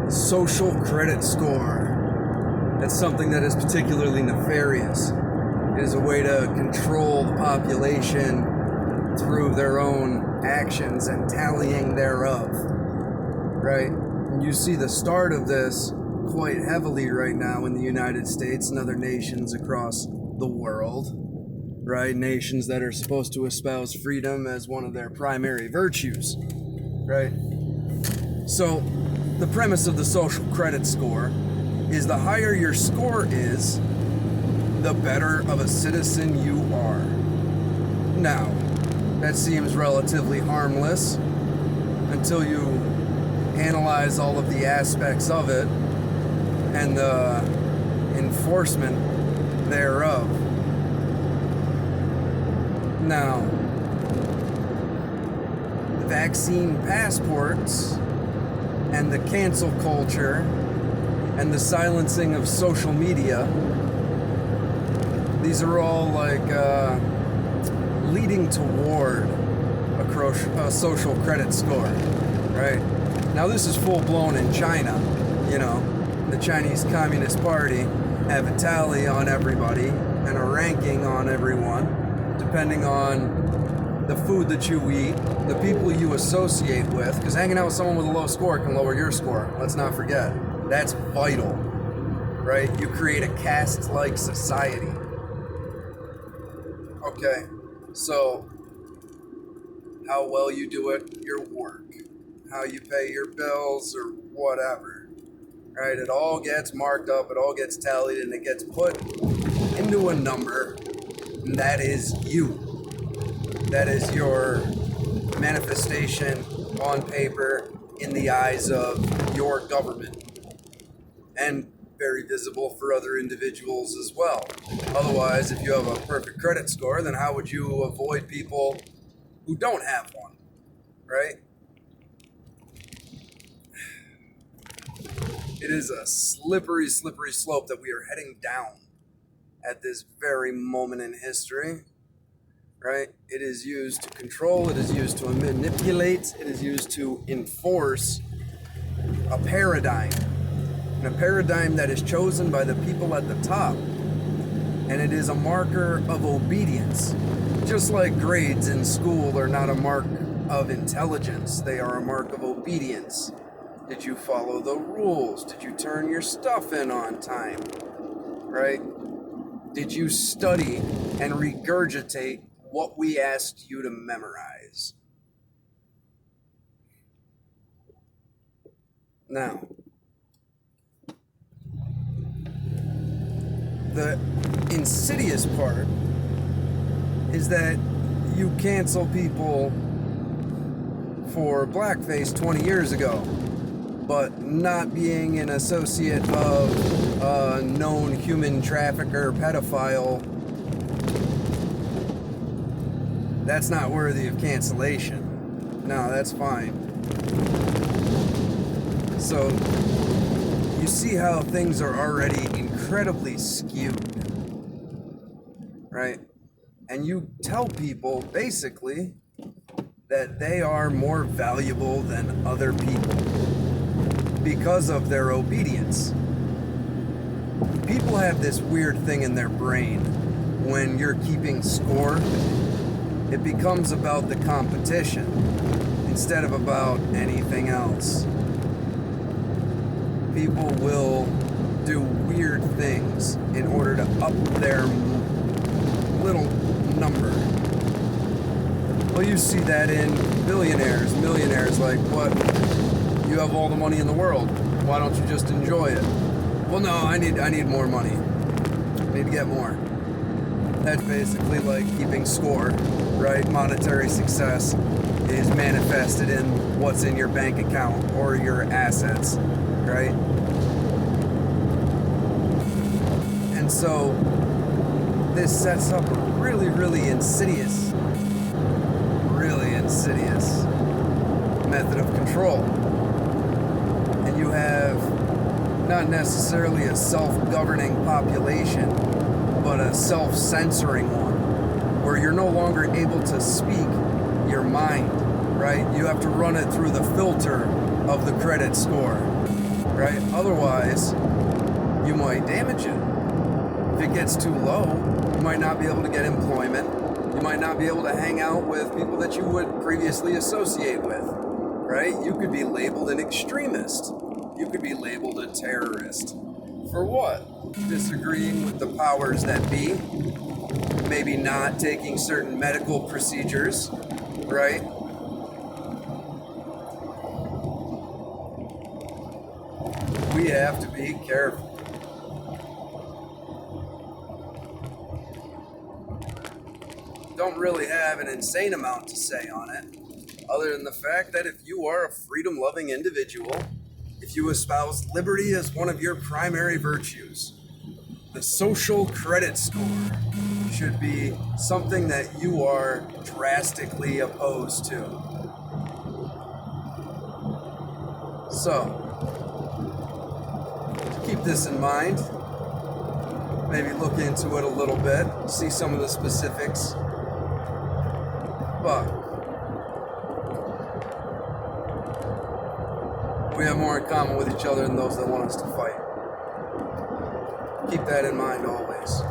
Social credit score. That's something that is particularly nefarious. It is a way to control the population through their own actions and tallying thereof. Right? And you see the start of this quite heavily right now in the United States and other nations across the world. Right? Nations that are supposed to espouse freedom as one of their primary virtues. Right? So, the premise of the social credit score is the higher your score is, the better of a citizen you are. Now, that seems relatively harmless until you analyze all of the aspects of it and the enforcement thereof. Now, vaccine passports and the cancel culture and the silencing of social media, these are all leading toward a social credit score, right? Now this is full blown in China, the Chinese Communist Party have a tally on everybody and a ranking on everyone, depending on the food that you eat, the people you associate with, because hanging out with someone with a low score can lower your score. Let's not forget. That's vital, right? You create a caste-like society. Okay, so how well you do at your work, how you pay your bills or whatever, right? It all gets marked up, it all gets tallied, and it gets put into a number, and that is you. That is your manifestation on paper in the eyes of your government, and very visible for other individuals as well. Otherwise, if you have a perfect credit score, then how would you avoid people who don't have one, right? It is a slippery, slippery slope that we are heading down at this very moment in history. Right? It is used to control, it is used to manipulate, it is used to enforce a paradigm. And a paradigm that is chosen by the people at the top. And it is a marker of obedience. Just like grades in school are not a mark of intelligence, they are a mark of obedience. Did you follow the rules? Did you turn your stuff in on time? Right? Did you study and regurgitate what we asked you to memorize? Now, the insidious part is that you cancel people for blackface 20 years ago, but not being an associate of a known human trafficker, pedophile, that's not worthy of cancellation. No, that's fine. So, you see how things are already incredibly skewed, right? And you tell people, basically, that they are more valuable than other people because of their obedience. People have this weird thing in their brain when you're keeping score. It becomes about the competition instead of about anything else. People will do weird things in order to up their little number. Well, you see that in billionaires, millionaires, like, what? You have all the money in the world. Why don't you just enjoy it? Well, no, I need more money. I need to get more. That's basically like keeping score, right? Monetary success is manifested in what's in your bank account or your assets, right? And so this sets up a really, really insidious method of control. And you have not necessarily a self-governing population, but a self-censoring one, where you're no longer able to speak your mind, right? You have to run it through the filter of the credit score. right? Otherwise, you might damage it. If it gets too low, you might not be able to get employment. You might not be able to hang out with people that you would previously associate with, right? You could be labeled an extremist. You could be labeled a terrorist. For what? Disagreeing with the powers that be. Maybe not taking certain medical procedures, right? We have to be careful. Don't really have an insane amount to say on it, other than the fact that if you are a freedom-loving individual, if you espouse liberty as one of your primary virtues, the social credit score should be something that you are drastically opposed to. So, keep this in mind. Maybe look into it a little bit, see some of the specifics. But we have more in common with each other than those that want us to fight. Keep that in mind always.